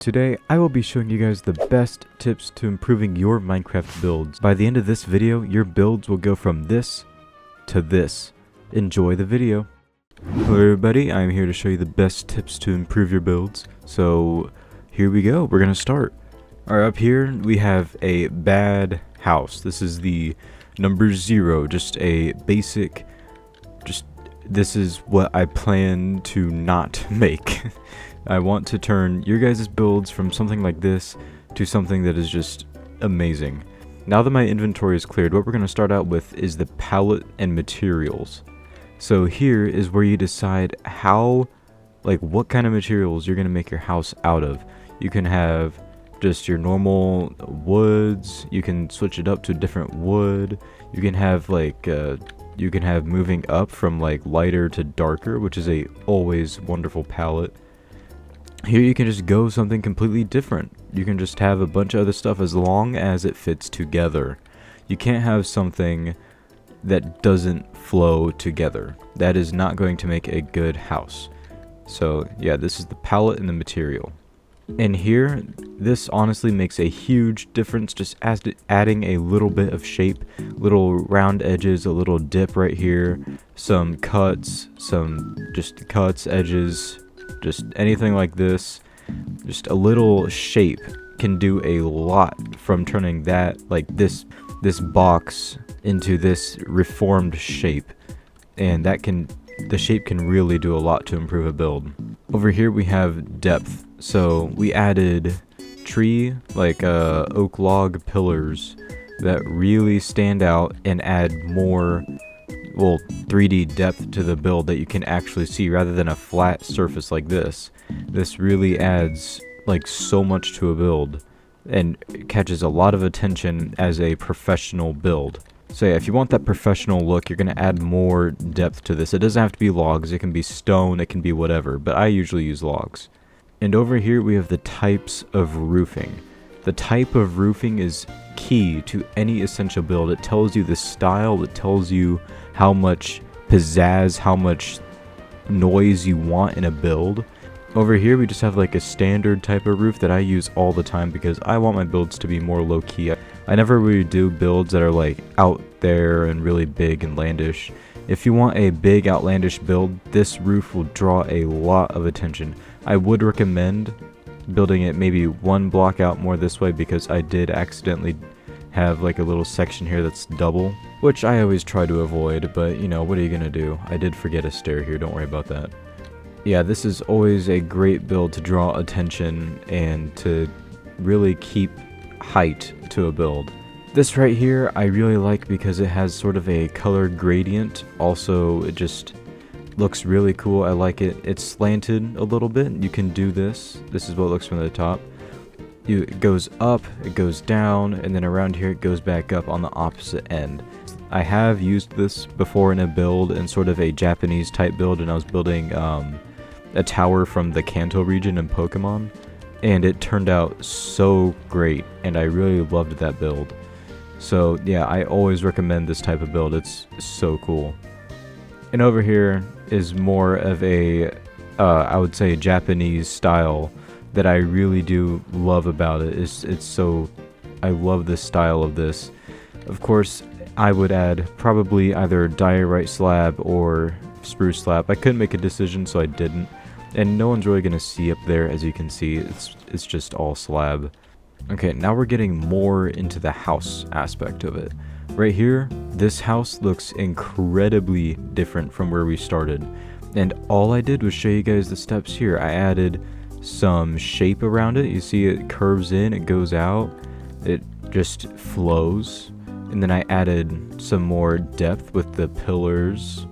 Today, I will be showing you guys the best tips to improving your Minecraft builds. By the end of this video, your builds will go from this to this. Enjoy the video. Hello everybody, I'm here to show you the best tips to improve your builds. So, here we go, we're gonna start. Alright, up here, we have a bad house. This is the number 0, just a basic, this is what I plan to not make. I want to turn your guys' builds from something like this to something that is just amazing. Now that my inventory is cleared, what we're going to start out with is the pallet and materials. So here is where you decide what kind of materials you're going to make your house out of. You can have just your normal woods, you can switch it up to different wood, you can have moving up from lighter to darker, which is a always wonderful palette. Here you can just go something completely different. You can just have a bunch of other stuff as long as it fits together. You can't have something that doesn't flow together. That is not going to make a good house. So yeah, this is the palette and the material. And here, this honestly makes a huge difference, just adding a little bit of shape, little round edges, a little dip right here, some cuts, edges, just anything like this. Just a little shape can do a lot from turning that, this box into this reformed shape, and the shape can really do a lot to improve a build. Over here we have depth. So we added tree, oak log pillars that really stand out and add more 3D depth to the build that you can actually see rather than a flat surface like this. This really adds so much to a build and catches a lot of attention as a professional build. So yeah, if you want that professional look, you're going to add more depth to this. It doesn't have to be logs, it can be stone, it can be whatever, but I usually use logs. And over here we have the types of roofing. The type of roofing is key to any essential build. It tells you the style, it tells you how much pizzazz, how much noise you want in a build. Over here we just have a standard type of roof that I use all the time because I want my builds to be more low-key. I never really do builds that are out there and really big and landish. If you want a big outlandish build, this roof will draw a lot of attention. I would recommend building it maybe one block out more this way because I did accidentally have a little section here that's double, which I always try to avoid, but what are you gonna do? I did forget a stair here, don't worry about that. Yeah, this is always a great build to draw attention and to really keep height to a build. This right here I really like because it has sort of a color gradient. Also, it just looks really cool. I like it. It's slanted a little bit. You can do this. This is what it looks from the top. It goes up, it goes down, and then around here it goes back up on the opposite end. I have used this before in a build, in sort of a Japanese type build, and I was building a tower from the Kanto region in Pokemon, and it turned out so great, and I really loved that build. So yeah, I always recommend this type of build. It's so cool. And over here is more of a, I would say, Japanese style that I really do love about it. I love this style of this. Of course, I would add probably either diorite slab or spruce slab. I couldn't make a decision, so I didn't. And no one's really going to see up there, as you can see. It's just all slab. Okay, now we're getting more into the house aspect of it. Right here, this house looks incredibly different from where we started. And all I did was show you guys the steps here. I added some shape around it. You see it curves in, it goes out, it just flows. And then I added some more depth with the pillars.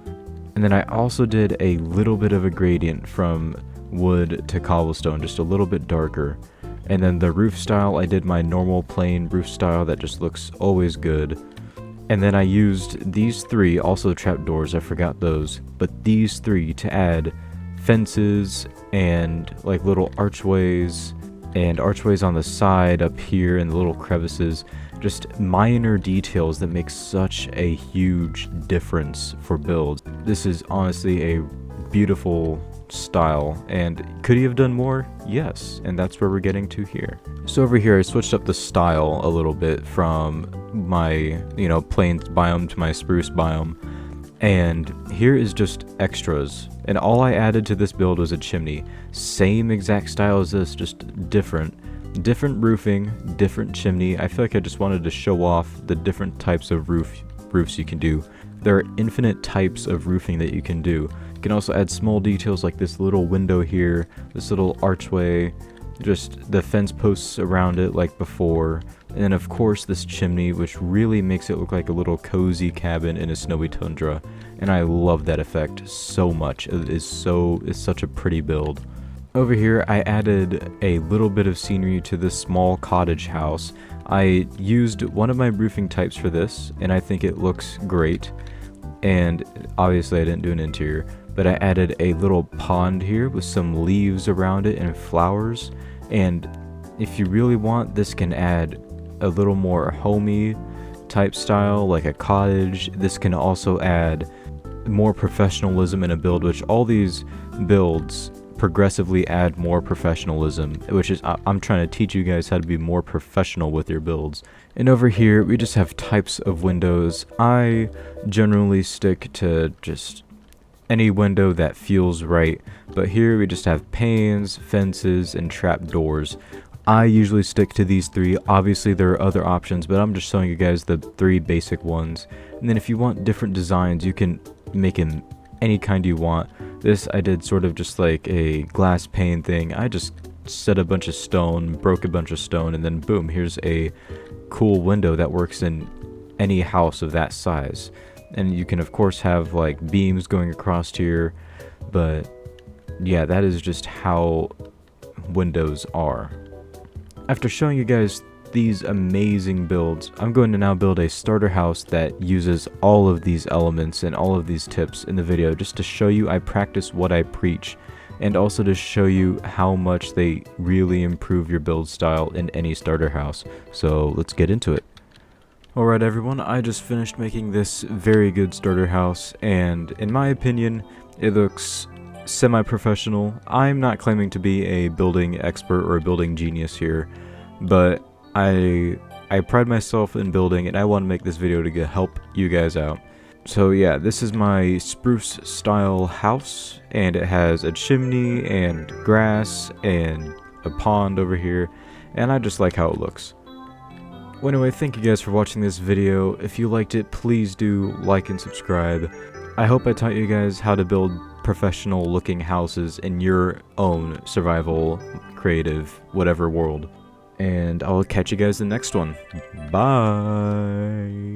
And then I also did a little bit of a gradient from wood to cobblestone, just a little bit darker. And then the roof style, I did my normal plain roof style that just looks always good. And then I used these 3, also trapdoors, I forgot those, but these 3 to add fences and little archways and archways on the side up here and the little crevices. Just minor details that make such a huge difference for builds. This is honestly a beautiful style. And could he have done more? Yes, and that's where we're getting to here. So over here I switched up the style a little bit from my, plains biome to my spruce biome. And here is just extras. And all I added to this build was a chimney. Same exact style as this, just different. Different roofing, different chimney. I feel like I just wanted to show off the different types of roofs you can do. There are infinite types of roofing that you can do. You can also add small details like this little window here, this little archway, just the fence posts around it like before, and then of course this chimney, which really makes it look like a little cozy cabin in a snowy tundra. And I love that effect so much. It's such a pretty build. Over here I added a little bit of scenery to this small cottage house. I used one of my roofing types for this, and I think it looks great. And obviously I didn't do an interior, but I added a little pond here with some leaves around it and flowers. And if you really want, this can add a little more homey type style, like a cottage. This can also add more professionalism in a build, which all these builds progressively add more professionalism, which is I'm trying to teach you guys how to be more professional with your builds. And over here we just have types of windows. I generally stick to just any window that feels right, but here we just have panes, fences, and trap doors. I usually stick to these three. Obviously there are other options, but I'm just showing you guys the three basic ones. And then if you want different designs, you can make them any kind you want. This I did sort of just like a glass pane thing. I just set a bunch of stone, broke a bunch of stone, and then boom, here's a cool window that works in any house of that size. And you can of course have like beams going across here, but yeah, that is just how windows are. After showing you guys these amazing builds, I'm going to now build a starter house that uses all of these elements and all of these tips in the video, just to show you I practice what I preach, and also to show you how much they really improve your build style in any starter house. So let's get into it. Alright everyone, I just finished making this very good starter house, and in my opinion it looks semi-professional. I'm not claiming to be a building expert or a building genius here, but I pride myself in building, and I want to make this video to help you guys out. So yeah, this is my spruce style house, and it has a chimney and grass and a pond over here, and I just like how it looks. Well, anyway, thank you guys for watching this video. If you liked it, please do like and subscribe. I hope I taught you guys how to build professional looking houses in your own survival, creative, whatever world. And I'll catch you guys in the next one. Bye!